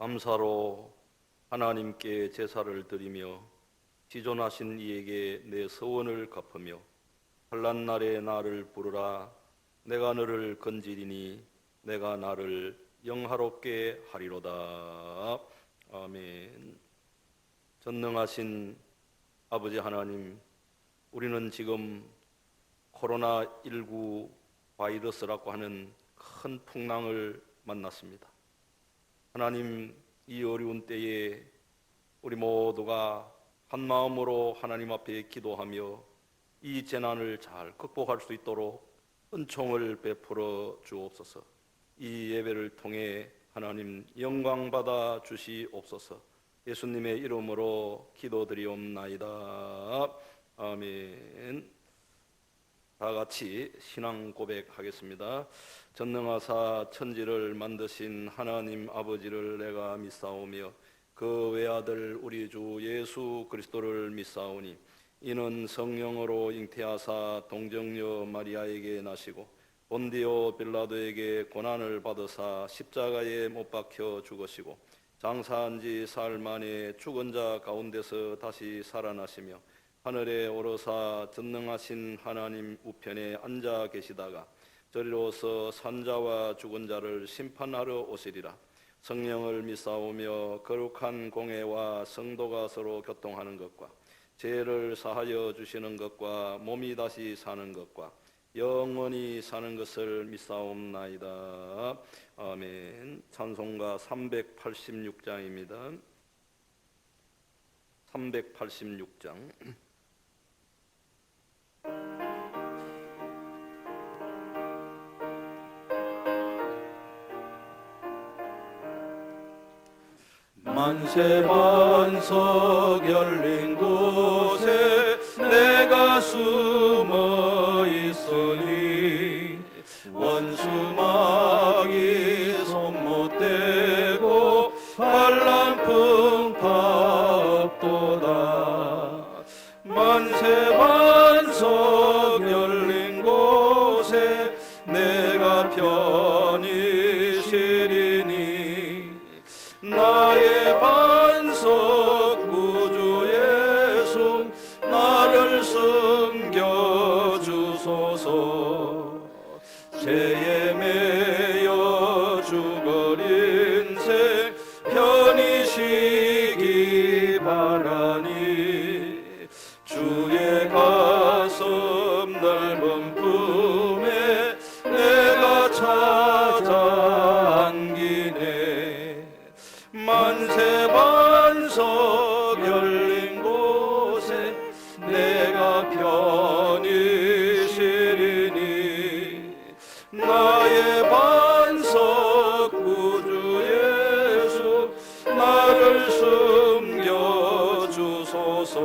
감사로 하나님께 제사를 드리며 지존하신 이에게 내 서원을 갚으며 환난 날에 나를 부르라. 내가 너를 건지리니 내가 나를 영화롭게 하리로다. 아멘. 전능하신 아버지 하나님, 우리는 지금 코로나19 바이러스라고 하는 큰 풍랑을 만났습니다. 하나님, 이 어려운 때에 우리 모두가 한 마음으로 하나님 앞에 기도하며 이 재난을 잘 극복할 수 있도록 은총을 베풀어 주옵소서. 이 예배를 통해 하나님 영광 받아 주시옵소서. 예수님의 이름으로 기도드리옵나이다. 아멘. 다 같이 신앙 고백하겠습니다. 전능하사 천지를 만드신 하나님 아버지를 내가 믿사오며 그 외아들 우리 주 예수 그리스도를 믿사오니 이는 성령으로 잉태하사 동정녀 마리아에게 나시고 본디오 빌라도에게 고난을 받으사 십자가에 못 박혀 죽으시고 장사한 지 사흘 만에 죽은 자 가운데서 다시 살아나시며 하늘에 오르사 전능하신 하나님 우편에 앉아 계시다가 저리로서 산자와 죽은 자를 심판하러 오시리라. 성령을 믿사오며 거룩한 공회와 성도가 서로 교통하는 것과 죄를 사하여 주시는 것과 몸이 다시 사는 것과 영원히 사는 것을 믿사옵나이다. 아멘. 찬송가 386장입니다. 386장. 만세 반석 열린 곳에 내가 숨어 있으니 원수막이 손 못 대고 환난 풍파도다. 만세 반석 열린 곳에 내가 편히 쉬리니 나의 반석 구주 예수 나를 숨겨주소서. 죄에 매여 죽을 인생 편히 쉬기 바라니 주의 가슴 넓은 품에 내가 찾아 안기네. 만세 반석 열린 곳에 내가 편히 쉬리니 나의 반석 구주 예수 나를 숨겨주소서.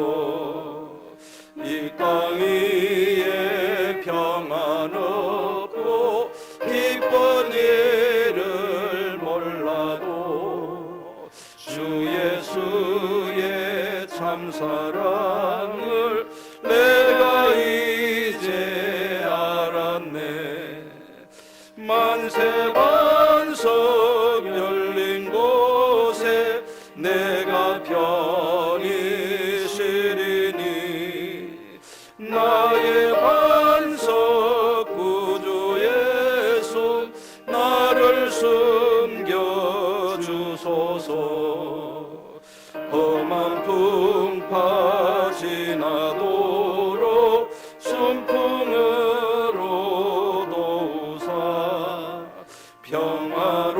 이 땅 위에 평안 없고 기쁜 일을 몰라도 주 예수의 참사랑을 내가 이제 알았네. 만세 반석 열린 곳에 내가 편히 쉬리니 나의 반석 구주 예수 나를 숨겨주소서. 험한 풍파 지나도록 순풍으로 도우사 평화로운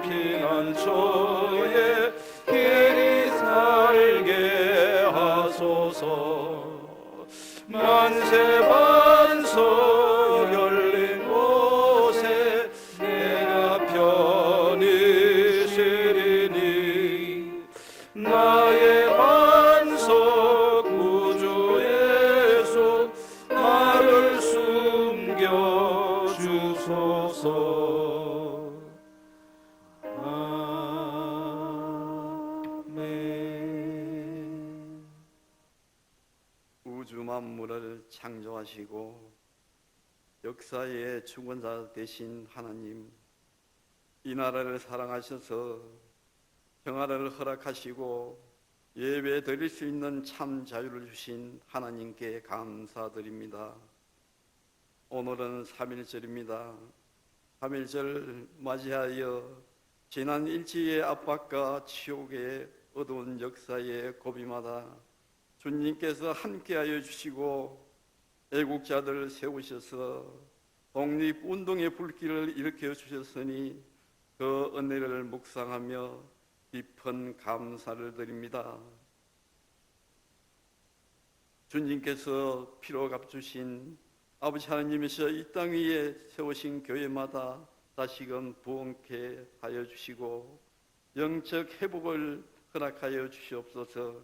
피난처에 길이 살게 하소서. 만세 반석 열린 곳에 내가 편히 쉬리니 나의 반석 구주 예수 나를 숨겨주소서. 아멘. 우주 만물을 창조하시고 역사의 주권자 되신 하나님, 이 나라를 사랑하셔서 평화를 허락하시고 예배 드릴 수 있는 참 자유를 주신 하나님께 감사드립니다. 오늘은 3.1절입니다. 3.1절 맞이하여 지난 일지의 압박과 지옥의 어두운 역사의 고비마다 주님께서 함께하여 주시고 애국자들을 세우셔서 독립운동의 불길을 일으켜 주셨으니 그 은혜를 묵상하며 깊은 감사를 드립니다. 주님께서 피로 갚주신 아버지 하나님이셔 이 땅 위에 세우신 교회마다 다시금 부흥케 하여 주시고 영적 회복을 허락하여 주시옵소서.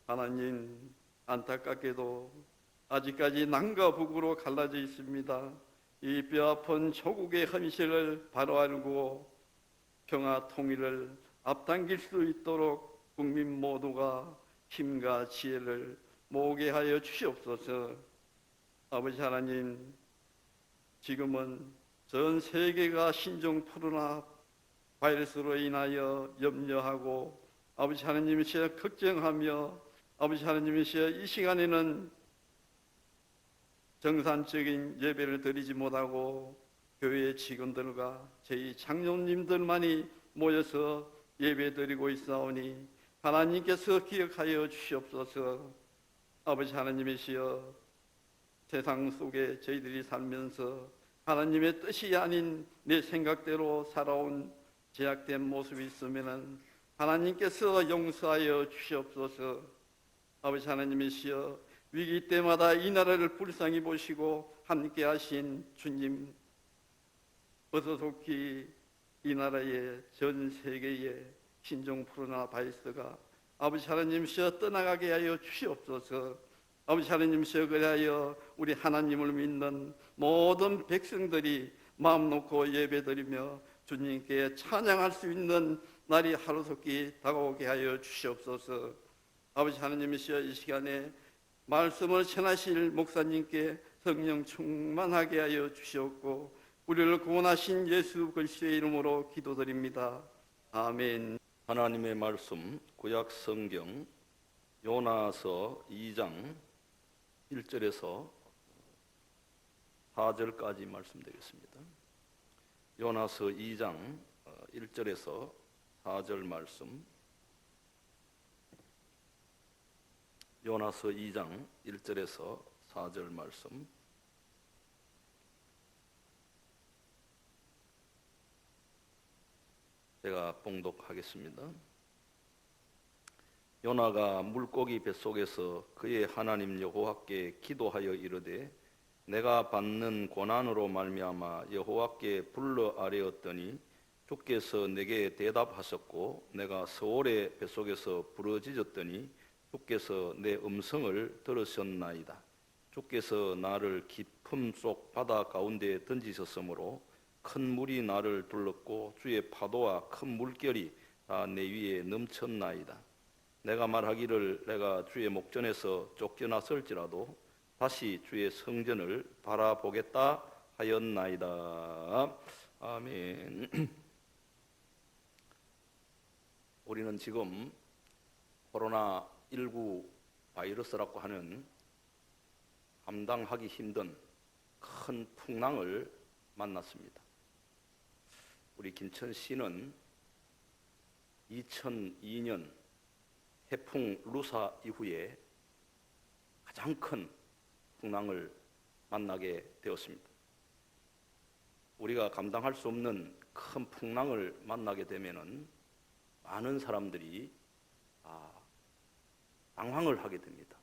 하나님, 안타깝게도 아직까지 남과 북으로 갈라져 있습니다. 이 뼈아픈 조국의 현실을 바로 알고 평화 통일을 앞당길 수 있도록 국민 모두가 힘과 지혜를 모으게 하여 주시옵소서. 아버지 하나님, 지금은 전 세계가 신종 코로나 바이러스로 인하여 염려하고 아버지 하나님이시여 걱정하며 아버지 하나님이시여 이 시간에는 정상적인 예배를 드리지 못하고 교회 직원들과 저희 장로님들만이 모여서 예배 드리고 있사오니 하나님께서 기억하여 주시옵소서. 아버지 하나님이시여 세상 속에 저희들이 살면서 하나님의 뜻이 아닌 내 생각대로 살아온 제약된 모습이 있으면 하나님께서 용서하여 주시옵소서. 아버지 하나님이시여 위기 때마다 이 나라를 불쌍히 보시고 함께 하신 주님, 어서 속히 이 나라의 전 세계의 신종 코로나 바이러스가 아버지 하나님이시여 떠나가게 하여 주시옵소서. 아버지 하나님이시여 그리하여 우리 하나님을 믿는 모든 백성들이 마음 놓고 예배드리며 주님께 찬양할 수 있는 날이 하루속히 다가오게 하여 주시옵소서. 아버지 하나님이시여 이 시간에 말씀을 전하실 목사님께 성령 충만하게 하여 주시옵고 우리를 구원하신 예수 그리스도의 이름으로 기도드립니다. 아멘. 하나님의 말씀 구약 성경 요나서 2장 1절에서 4절까지 말씀드리겠습니다. 요나서 2장 1절에서 4절 말씀. 요나서 2장 1절에서 4절 말씀. 제가 봉독하겠습니다. 요나가 물고기 뱃속에서 그의 하나님 여호와께 기도하여 이르되 내가 받는 고난으로 말미암아 여호와께 불러 아뢰었더니 주께서 내게 대답하셨고 내가 서울의 뱃속에서 부르짖었더니 주께서 내 음성을 들으셨나이다. 주께서 나를 깊음 속 바다 가운데 던지셨으므로 큰 물이 나를 둘렀고 주의 파도와 큰 물결이 다 내 위에 넘쳤나이다. 내가 말하기를 내가 주의 목전에서 쫓겨났을지라도 다시 주의 성전을 바라보겠다 하였나이다. 아멘. 우리는 지금 코로나19 바이러스라고 하는 감당하기 힘든 큰 풍랑을 만났습니다. 우리 김천시는 2002년 해풍 루사 이후에 가장 큰 풍랑을 만나게 되었습니다. 우리가 감당할 수 없는 큰 풍랑을 만나게 되면은 많은 사람들이 당황을 하게 됩니다.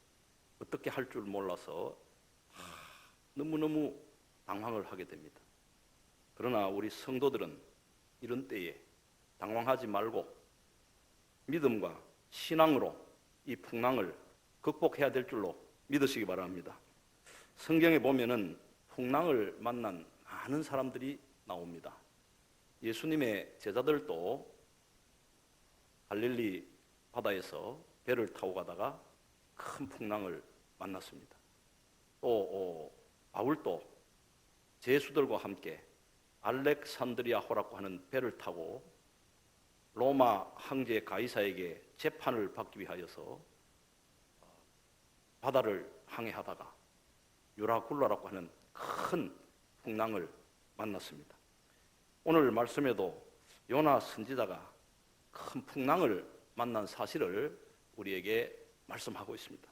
어떻게 할 줄 몰라서 너무너무 당황을 하게 됩니다. 그러나 우리 성도들은 이런 때에 당황하지 말고 믿음과 신앙으로 이 풍랑을 극복해야 될 줄로 믿으시기 바랍니다. 성경에 보면은 풍랑을 만난 많은 사람들이 나옵니다. 예수님의 제자들도 갈릴리 바다에서 배를 타고 가다가 큰 풍랑을 만났습니다. 또 바울도 제수들과 함께 알렉산드리아호라고 하는 배를 타고 로마 황제 가이사에게 재판을 받기 위하여서 바다를 항해하다가 유라굴라라고 하는 큰 풍랑을 만났습니다. 오늘 말씀에도 요나 선지자가 큰 풍랑을 만난 사실을 우리에게 말씀하고 있습니다.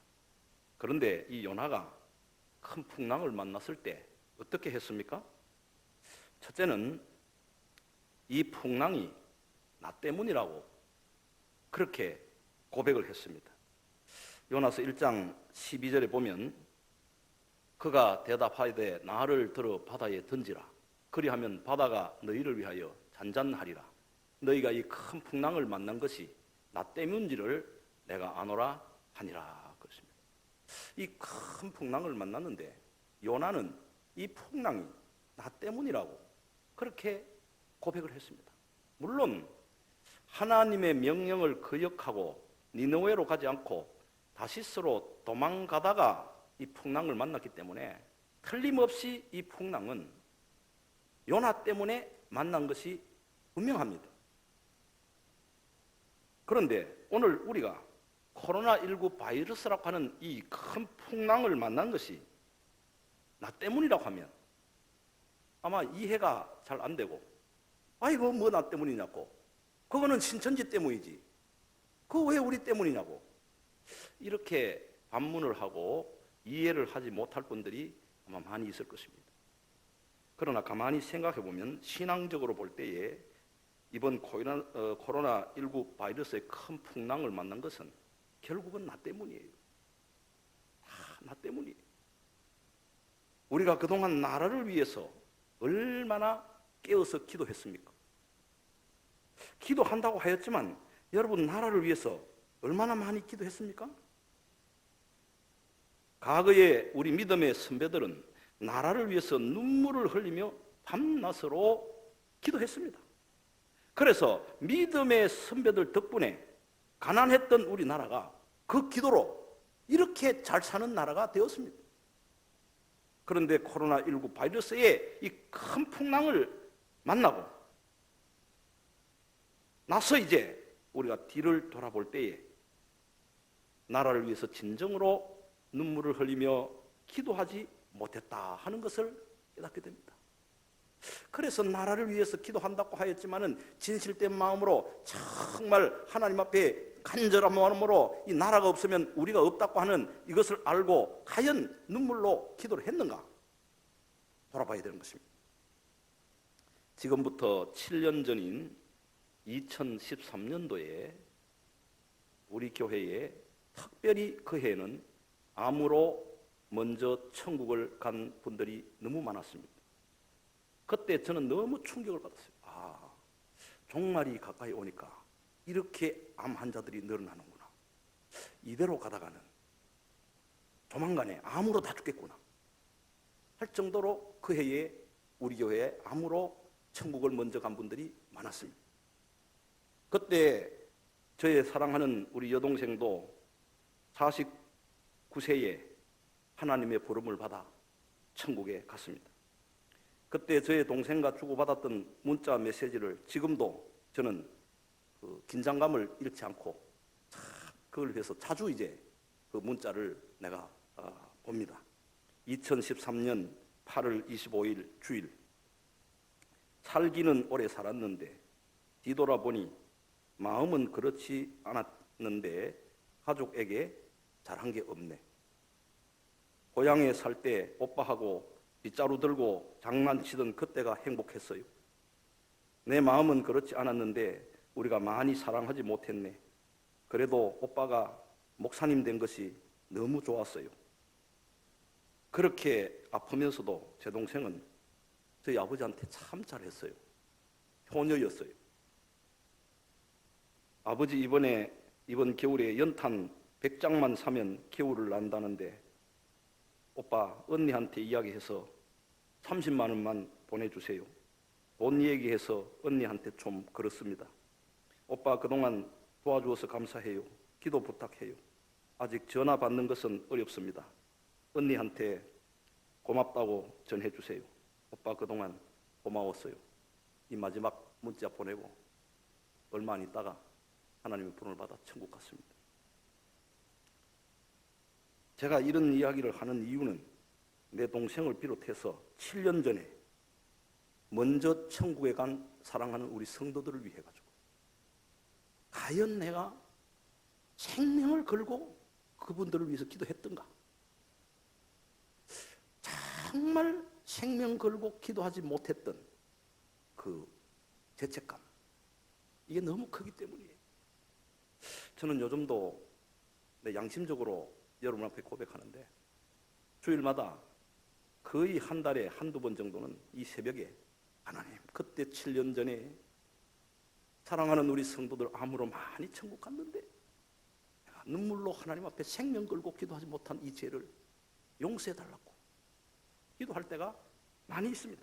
그런데 이 요나가 큰 풍랑을 만났을 때 어떻게 했습니까? 첫째는 이 풍랑이 나 때문이라고 그렇게 고백을 했습니다. 요나서 1장 12절에 보면 그가 대답하되 나를 들어 바다에 던지라. 그리하면 바다가 너희를 위하여 잔잔하리라. 너희가 이 큰 풍랑을 만난 것이 나 때문인지를 내가 아노라 하니라. 그렇습니다. 이 큰 풍랑을 만났는데 요나는 이 풍랑이 나 때문이라고 그렇게 고백을 했습니다. 물론 하나님의 명령을 거역하고 니느웨로 가지 않고 다시스로 도망가다가 이 풍랑을 만났기 때문에 틀림없이 이 풍랑은 요나 때문에 만난 것이 분명합니다. 그런데 오늘 우리가 코로나19 바이러스라고 하는 이 큰 풍랑을 만난 것이 나 때문이라고 하면 아마 이해가 잘 안 되고 아이고 뭐 나 때문이냐고 그거는 신천지 때문이지 그거 왜 우리 때문이냐고 이렇게 반문을 하고 이해를 하지 못할 분들이 아마 많이 있을 것입니다. 그러나 가만히 생각해 보면 신앙적으로 볼 때에 이번 코로나19 바이러스의 큰 풍랑을 만난 것은 결국은 나 때문이에요. 나 때문이에요. 우리가 그동안 나라를 위해서 얼마나 깨어서 기도했습니까? 기도한다고 하였지만 여러분 나라를 위해서 얼마나 많이 기도했습니까? 과거에 우리 믿음의 선배들은 나라를 위해서 눈물을 흘리며 밤낮으로 기도했습니다. 그래서 믿음의 선배들 덕분에 가난했던 우리나라가 그 기도로 이렇게 잘 사는 나라가 되었습니다. 그런데 코로나19 바이러스의 이 큰 풍랑을 만나고 나서 이제 우리가 뒤를 돌아볼 때에 나라를 위해서 진정으로 눈물을 흘리며 기도하지 못했다 하는 것을 깨닫게 됩니다. 그래서 나라를 위해서 기도한다고 하였지만은 진실된 마음으로 정말 하나님 앞에 간절한 마음으로 이 나라가 없으면 우리가 없다고 하는 이것을 알고 과연 눈물로 기도를 했는가 돌아봐야 되는 것입니다. 지금부터 7년 전인 2013년도에 우리 교회에 특별히 그 해에는 암으로 먼저 천국을 간 분들이 너무 많았습니다. 그때 저는 너무 충격을 받았어요. 종말이 가까이 오니까 이렇게 암 환자들이 늘어나는구나. 이대로 가다가는 조만간에 암으로 다 죽겠구나 할 정도로 그 해에 우리 교회에 암으로 천국을 먼저 간 분들이 많았습니다. 그때 저의 사랑하는 우리 여동생도 49세에 하나님의 부름을 받아 천국에 갔습니다. 그때 저의 동생과 주고받았던 문자 메시지를 지금도 저는 그 긴장감을 잃지 않고 그걸 위해서 자주 이제 그 문자를 내가 봅니다. 2013년 8월 25일 주일 살기는 오래 살았는데 뒤돌아보니 마음은 그렇지 않았는데 가족에게 잘한 게 없네. 고향에 살 때 오빠하고 빗자루 들고 장난치던 그때가 행복했어요. 내 마음은 그렇지 않았는데 우리가 많이 사랑하지 못했네. 그래도 오빠가 목사님 된 것이 너무 좋았어요. 그렇게 아프면서도 제 동생은 저희 아버지한테 참 잘했어요. 효녀였어요. 아버지 이번 겨울에 연탄 100장만 사면 겨울을 난다는데 오빠 언니한테 이야기해서 30만 원만 보내주세요. 돈 얘기해서 언니한테 좀 그렇습니다. 오빠 그동안 도와주어서 감사해요. 기도 부탁해요. 아직 전화 받는 것은 어렵습니다. 언니한테 고맙다고 전해주세요. 오빠 그동안 고마웠어요. 이 마지막 문자 보내고 얼마 안 있다가 하나님의 부름을 받아 천국 갔습니다. 제가 이런 이야기를 하는 이유는 내 동생을 비롯해서 7년 전에 먼저 천국에 간 사랑하는 우리 성도들을 위해 가지고 과연 내가 생명을 걸고 그분들을 위해서 기도했던가? 정말 생명 걸고 기도하지 못했던 그 죄책감, 이게 너무 크기 때문이에요. 저는 요즘도 내 양심적으로 여러분 앞에 고백하는데 주일마다 거의 한 달에 한두 번 정도는 이 새벽에 하나님, 그때 7년 전에 사랑하는 우리 성도들 암으로 많이 천국 갔는데 내가 눈물로 하나님 앞에 생명 걸고 기도하지 못한 이 죄를 용서해달라고 기도할 때가 많이 있습니다.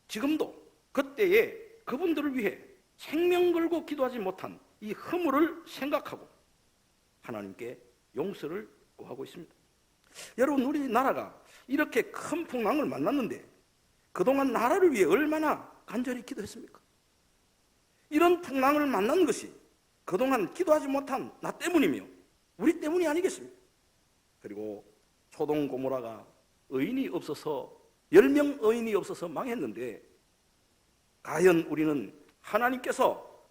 지금도 그때에 그분들을 위해 생명 걸고 기도하지 못한 이 허물을 생각하고 하나님께 용서를 구하고 있습니다. 여러분, 우리나라가 이렇게 큰 풍랑을 만났는데 그동안 나라를 위해 얼마나 간절히 기도했습니까? 이런 풍랑을 만난 것이 그동안 기도하지 못한 나 때문이며 우리 때문이 아니겠습니까? 그리고 소돔 고모라가 의인이 없어서 10명 의인이 없어서 망했는데 과연 우리는 하나님께서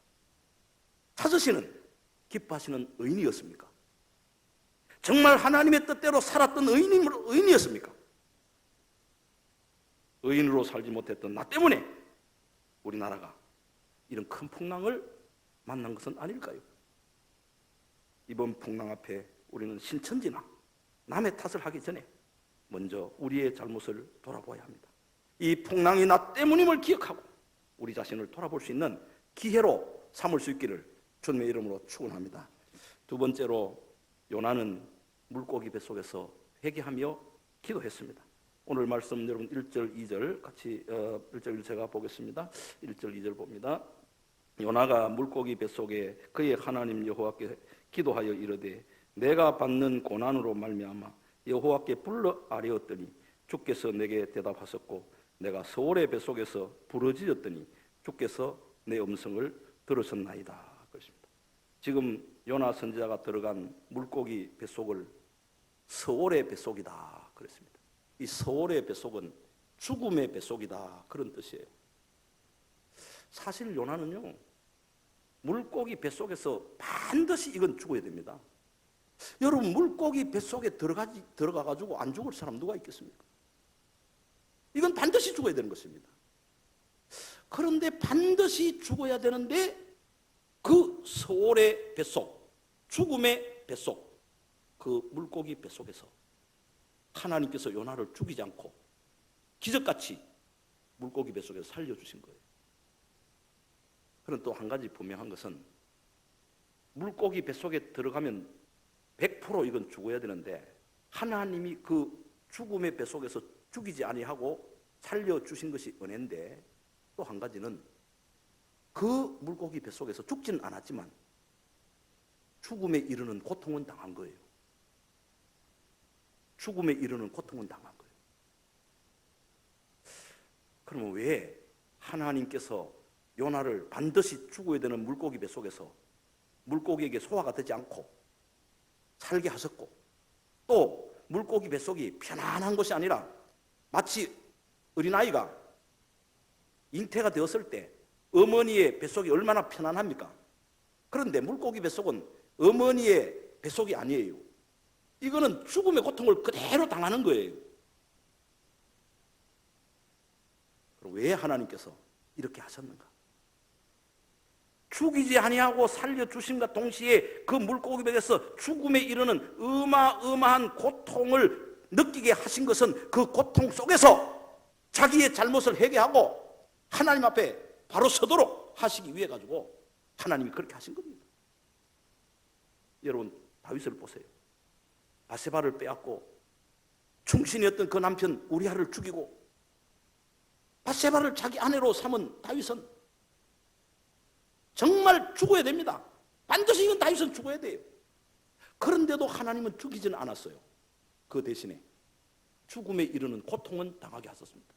찾으시는 기뻐하시는 의인이었습니까? 정말 하나님의 뜻대로 살았던 의인이었습니까? 의인으로 살지 못했던 나 때문에 우리나라가 이런 큰 풍랑을 만난 것은 아닐까요? 이번 풍랑 앞에 우리는 신천지나 남의 탓을 하기 전에 먼저 우리의 잘못을 돌아보아야 합니다. 이 풍랑이 나 때문임을 기억하고 우리 자신을 돌아볼 수 있는 기회로 삼을 수 있기를 주님의 이름으로 축원합니다. 두 번째로 요나는 물고기 뱃속에서 회개하며 기도했습니다. 오늘 말씀 여러분 1절 2절 같이 1절 2절 제가 보겠습니다. 1절 2절 봅니다. 요나가 물고기 뱃속에 그의 하나님 여호와께 기도하여 이르되 내가 받는 고난으로 말미암아 여호와께 불러 아뢰었더니 주께서 내게 대답하셨고 내가 서울의 뱃속에서 부르짖었더니 주께서 내 음성을 들으셨나이다. 그렇습니다. 지금 요나 선지자가 들어간 물고기 뱃속을 서울의 뱃속이다 그랬습니다. 이 서울의 뱃속은 죽음의 뱃속이다 그런 뜻이에요. 사실 요나는요 물고기 뱃속에서 반드시 이건 죽어야 됩니다. 여러분, 물고기 뱃속에 들어가가지고 안 죽을 사람 누가 있겠습니까? 이건 반드시 죽어야 되는 것입니다. 그런데 반드시 죽어야 되는데 그 서울의 뱃속, 죽음의 뱃속, 그 물고기 뱃속에서 하나님께서 요나를 죽이지 않고 기적같이 물고기 뱃속에서 살려주신 거예요. 그런데 또 한 가지 분명한 것은 물고기 뱃속에 들어가면 100% 이건 죽어야 되는데 하나님이 그 죽음의 뱃속에서 죽이지 아니하고 살려주신 것이 은혜인데 또 한 가지는 그 물고기 뱃속에서 죽지는 않았지만 죽음에 이르는 고통은 당한 거예요. 죽음에 이르는 고통은 당한 거예요. 그러면 왜 하나님께서 요나를 반드시 죽어야 되는 물고기 뱃속에서 물고기에게 소화가 되지 않고 살게 하셨고 또 물고기 뱃속이 편안한 것이 아니라 마치 어린아이가 잉태가 되었을 때 어머니의 뱃속이 얼마나 편안합니까? 그런데 물고기 뱃속은 어머니의 뱃속이 아니에요. 이거는 죽음의 고통을 그대로 당하는 거예요. 그럼 왜 하나님께서 이렇게 하셨는가? 죽이지 아니하고 살려주심과 동시에 그 물고기 뱃에서 죽음에 이르는 어마어마한 고통을 느끼게 하신 것은 그 고통 속에서 자기의 잘못을 회개하고 하나님 앞에 바로 서도록 하시기 위해 가지고 하나님이 그렇게 하신 겁니다. 여러분, 다윗을 보세요. 바세바를 빼앗고 충신이었던 그 남편 우리아를 죽이고 바세바를 자기 아내로 삼은 다윗은 정말 죽어야 됩니다. 반드시 이건 다윗은 죽어야 돼요. 그런데도 하나님은 죽이지는 않았어요. 그 대신에 죽음에 이르는 고통은 당하게 하셨습니다.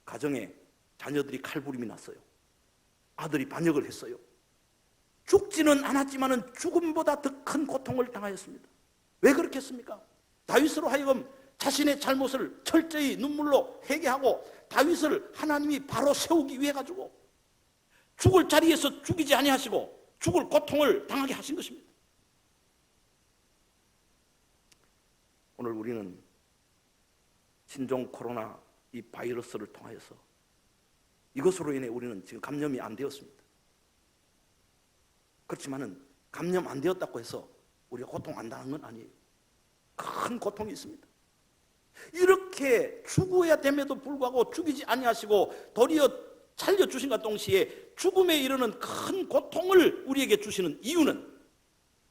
가정에 자녀들이 칼부림이 났어요. 아들이 반역을 했어요. 죽지는 않았지만 죽음보다 더 큰 고통을 당하였습니다. 왜 그렇게 했습니까? 다윗으로 하여금 자신의 잘못을 철저히 눈물로 회개하고 다윗을 하나님이 바로 세우기 위해 가지고 죽을 자리에서 죽이지 아니하시고 죽을 고통을 당하게 하신 것입니다. 오늘 우리는 신종 코로나 이 바이러스를 통하여서 이것으로 인해 우리는 지금 감염이 안 되었습니다. 그렇지만은 감염 안 되었다고 해서 우리가 고통 안 당한 건 아니에요. 큰 고통이 있습니다. 이렇게 죽어야 됨에도 불구하고 죽이지 아니하시고 도리어 살려주신과 동시에 죽음에 이르는 큰 고통을 우리에게 주시는 이유는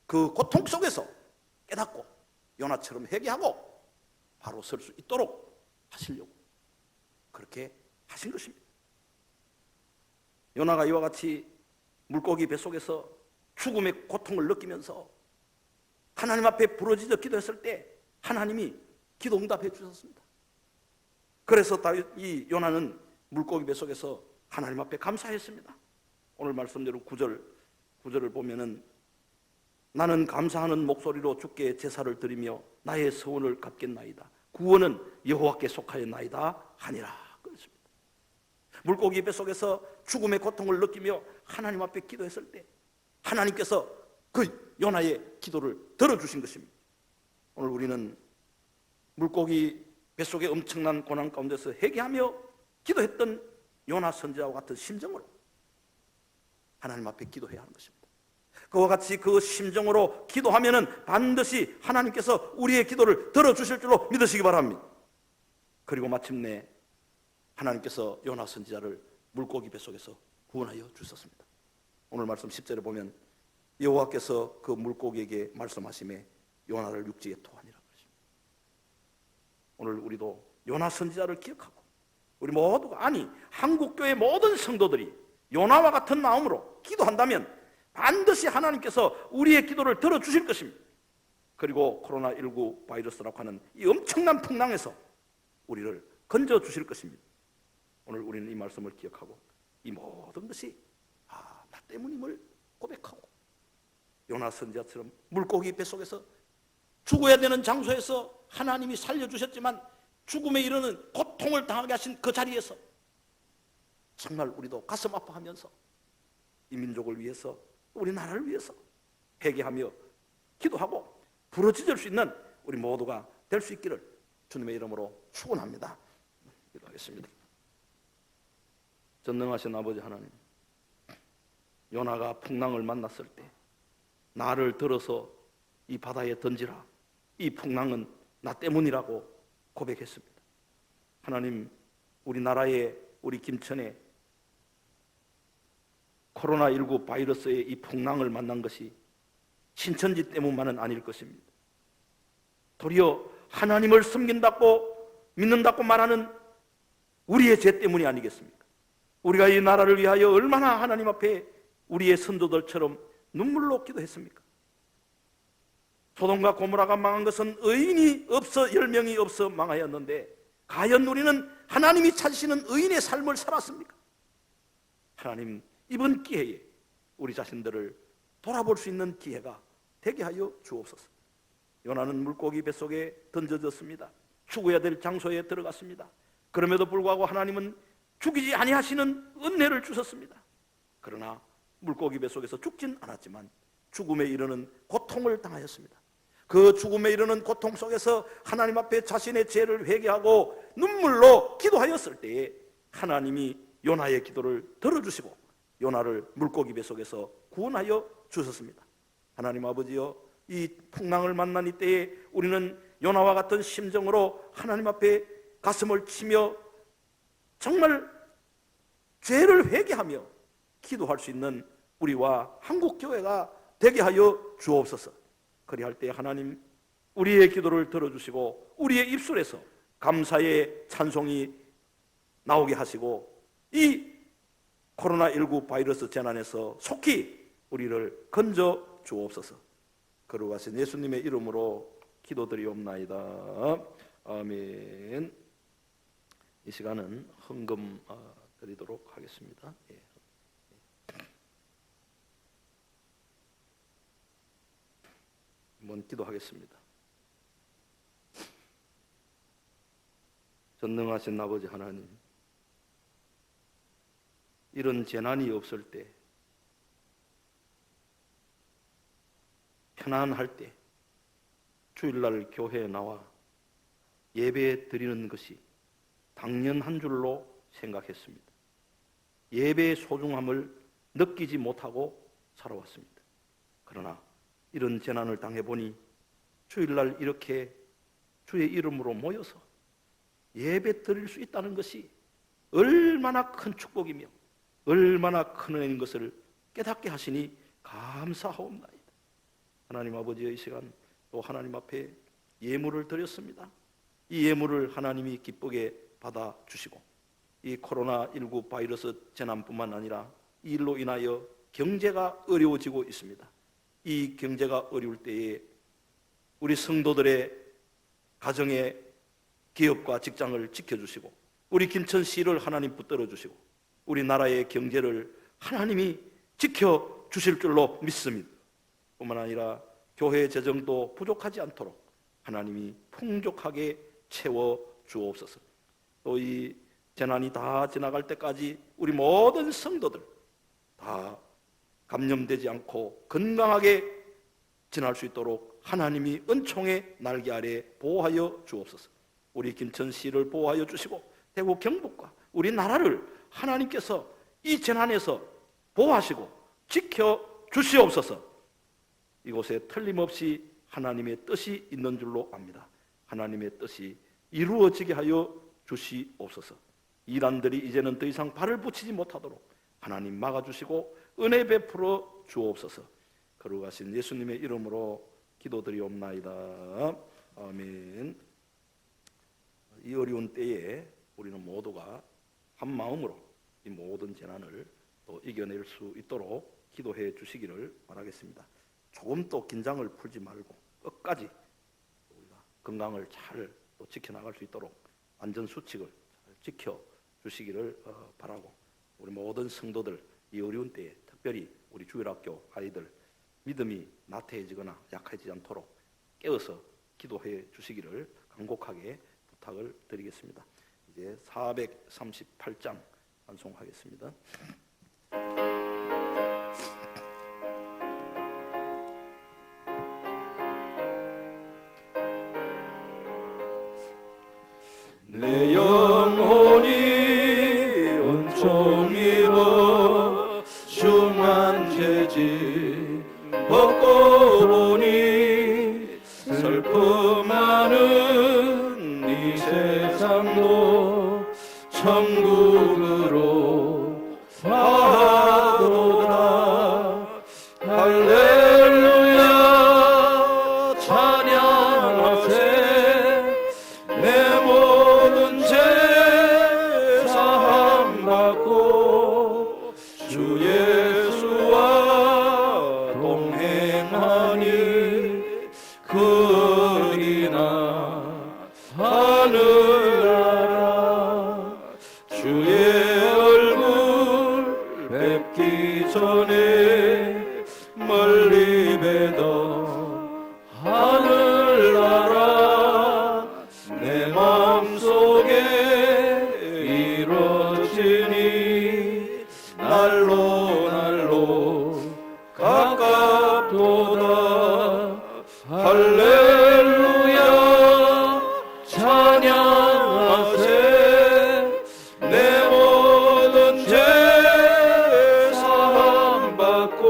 그 고통 속에서 깨닫고 요나처럼 회개하고 바로 설 수 있도록 하시려고 그렇게 하신 것입니다. 요나가 이와 같이 물고기 뱃속에서 죽음의 고통을 느끼면서 하나님 앞에 부르짖어 기도했을 때 하나님이 기도 응답해 주셨습니다. 그래서 이 요나는 물고기 뱃속에서 하나님 앞에 감사했습니다. 오늘 말씀대로 9절을 보면은 나는 감사하는 목소리로 주께 제사를 드리며 나의 서원을 갚겠나이다. 구원은 여호와께 속하였나이다 하니라. 그렇습니다. 물고기 뱃속에서 죽음의 고통을 느끼며 하나님 앞에 기도했을 때 하나님께서 그 요나의 기도를 들어주신 것입니다. 오늘 우리는 물고기 뱃속의 엄청난 고난 가운데서 회개하며 기도했던 요나 선지자와 같은 심정으로 하나님 앞에 기도해야 하는 것입니다. 그와 같이 그 심정으로 기도하면은 반드시 하나님께서 우리의 기도를 들어주실 줄로 믿으시기 바랍니다. 그리고 마침내 하나님께서 요나 선지자를 물고기 뱃속에서 구원하여 주셨습니다. 오늘 말씀 10절에 보면 여호와께서 그 물고기에게 말씀하시매 요나를 육지에 토하니라 그러십니다. 오늘 우리도 요나 선지자를 기억하고 우리 모두가 한국교회 모든 성도들이 요나와 같은 마음으로 기도한다면 반드시 하나님께서 우리의 기도를 들어주실 것입니다. 그리고 코로나19 바이러스라고 하는 이 엄청난 풍랑에서 우리를 건져주실 것입니다. 오늘 우리는 이 말씀을 기억하고 이 모든 것이 나 때문임을 고백하고 요나 선지자처럼 물고기 뱃속에서 죽어야 되는 장소에서 하나님이 살려주셨지만 죽음에 이르는 고통을 당하게 하신 그 자리에서 정말 우리도 가슴 아파하면서 이 민족을 위해서 우리 나라를 위해서 회개하며 기도하고 부르짖을 수 있는 우리 모두가 될 수 있기를 주님의 이름으로 축원합니다. 기도하겠습니다. 전능하신 아버지 하나님, 요나가 풍랑을 만났을 때 나를 들어서 이 바다에 던지라, 이 풍랑은 나 때문이라고 고백했습니다. 하나님, 우리나라에 우리 김천에 코로나19 바이러스의 이 풍랑을 만난 것이 신천지 때문만은 아닐 것입니다. 도리어 하나님을 섬긴다고 믿는다고 말하는 우리의 죄 때문이 아니겠습니까? 우리가 이 나라를 위하여 얼마나 하나님 앞에 우리의 선조들처럼 눈물로 기도했습니까? 소돔과 고모라가 망한 것은 의인이 없어 10명이 없어 망하였는데 과연 우리는 하나님이 찾으시는 의인의 삶을 살았습니까? 하나님, 이번 기회에 우리 자신들을 돌아볼 수 있는 기회가 되게 하여 주옵소서. 요나는 물고기 뱃속에 던져졌습니다. 죽어야 될 장소에 들어갔습니다. 그럼에도 불구하고 하나님은 죽이지 아니하시는 은혜를 주셨습니다. 그러나 물고기 뱃속에서 죽진 않았지만 죽음에 이르는 고통을 당하였습니다. 그 죽음에 이르는 고통 속에서 하나님 앞에 자신의 죄를 회개하고 눈물로 기도하였을 때에 하나님이 요나의 기도를 들어주시고 요나를 물고기 뱃속에서 구원하여 주셨습니다. 하나님 아버지여, 이 풍랑을 만난 이때에 우리는 요나와 같은 심정으로 하나님 앞에 가슴을 치며 정말 죄를 회개하며 기도할 수 있는 우리와 한국교회가 되게 하여 주옵소서. 그리할 때 하나님, 우리의 기도를 들어주시고 우리의 입술에서 감사의 찬송이 나오게 하시고 이 코로나19 바이러스 재난에서 속히 우리를 건져 주옵소서. 거룩하신 예수님의 이름으로 기도드리옵나이다. 아멘. 이 시간은 헌금 드리도록 하겠습니다. 예. 한번 기도하겠습니다. 전능하신 아버지 하나님, 이런 재난이 없을 때, 편안할 때 주일날 교회에 나와 예배 드리는 것이 당연한 줄로 생각했습니다. 예배의 소중함을 느끼지 못하고 살아왔습니다. 그러나 이런 재난을 당해보니 주일날 이렇게 주의 이름으로 모여서 예배 드릴 수 있다는 것이 얼마나 큰 축복이며 얼마나 큰 은혜인 것을 깨닫게 하시니 감사하옵나이다. 하나님 아버지의 이 시간 또 하나님 앞에 예물을 드렸습니다. 이 예물을 하나님이 기쁘게 받아주시고 이 코로나19 바이러스 재난뿐만 아니라 이 일로 인하여 경제가 어려워지고 있습니다. 이 경제가 어려울 때에 우리 성도들의 가정의 기업과 직장을 지켜주시고 우리 김천시를 하나님 붙들어 주시고 우리나라의 경제를 하나님이 지켜주실 줄로 믿습니다. 뿐만 아니라 교회 재정도 부족하지 않도록 하나님이 풍족하게 채워주옵소서. 또 이 재난이 다 지나갈 때까지 우리 모든 성도들 다 감염되지 않고 건강하게 지날 수 있도록 하나님이 은총의 날개 아래 보호하여 주옵소서. 우리 김천시를 보호하여 주시고 대구 경북과 우리나라를 하나님께서 이 재난에서 보호하시고 지켜주시옵소서. 이곳에 틀림없이 하나님의 뜻이 있는 줄로 압니다. 하나님의 뜻이 이루어지게 하여 주시옵소서. 이란들이 이제는 더 이상 발을 붙이지 못하도록 하나님 막아주시고 은혜 베풀어 주옵소서. 거룩하신 예수님의 이름으로 기도드리옵나이다. 아멘. 이 어려운 때에 우리는 모두가 한 마음으로 이 모든 재난을 또 이겨낼 수 있도록 기도해 주시기를 바라겠습니다. 조금 또 긴장을 풀지 말고 끝까지 우리가 건강을 잘 또 지켜나갈 수 있도록 안전수칙을 잘 지켜주시기를 바라고 우리 모든 성도들 이 어려운 때에 특별히 우리 주일학교 아이들 믿음이 나태해지거나 약해지지 않도록 깨어서 기도해 주시기를 간곡하게 부탁을 드리겠습니다. 이제 438장 찬송하겠습니다. 내 영혼이 은총 입어 중한 죄짐 벗고 보니 슬픔 많은 이 세상도 천국으로 가도다. 할렐루야 찬양하세. 내 모든 죄 사함받고 주 예수와 동행하니 그리나 하늘나라. 주의 얼굴 뵙기 전에 멀리 뵈던 하늘나라 내 마음속에 이루어지니 날로 날로 가깝도다. 할렐루야 찬양하세. 내 모든 죄 사함받고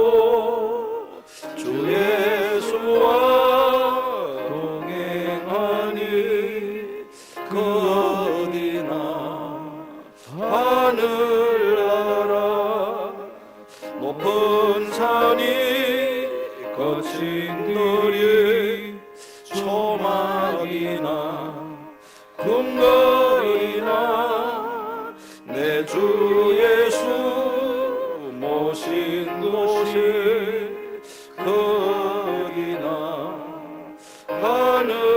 주 예수와 동행하니 그 어디나 하늘나라. 높은 산이 거친 들이 초막이나 궁궐이나 내 주 예수 모신 곳이 거기나 하늘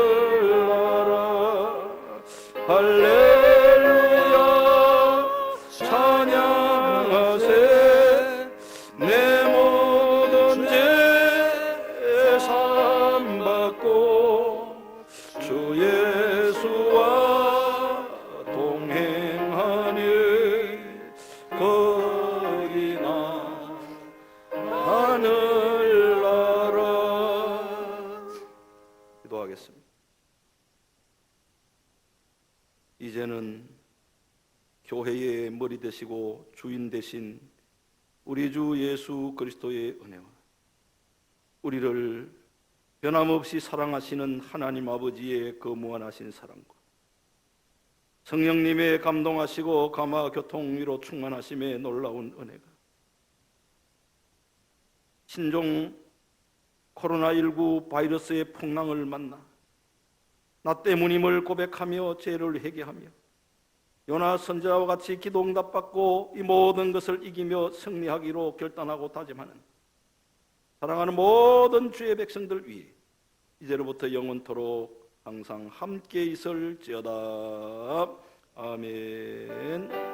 기도하겠습니다. 이제는 교회의 머리 되시고 주인 되신 우리 주 예수 그리스도의 은혜와 우리를 변함없이 사랑하시는 하나님 아버지의 그 무한하신 사랑과 성령님의 감동하시고 감화 교통 위로 충만하심의 놀라운 은혜가 신종 코로나19 바이러스의 풍랑을 만나 나 때문임을 고백하며 죄를 회개하며 요나 선지자와 같이 기도 응답받고 이 모든 것을 이기며 승리하기로 결단하고 다짐하는 사랑하는 모든 주의 백성들 위해 이제로부터 영원토록 항상 함께 있을지어다. 아멘.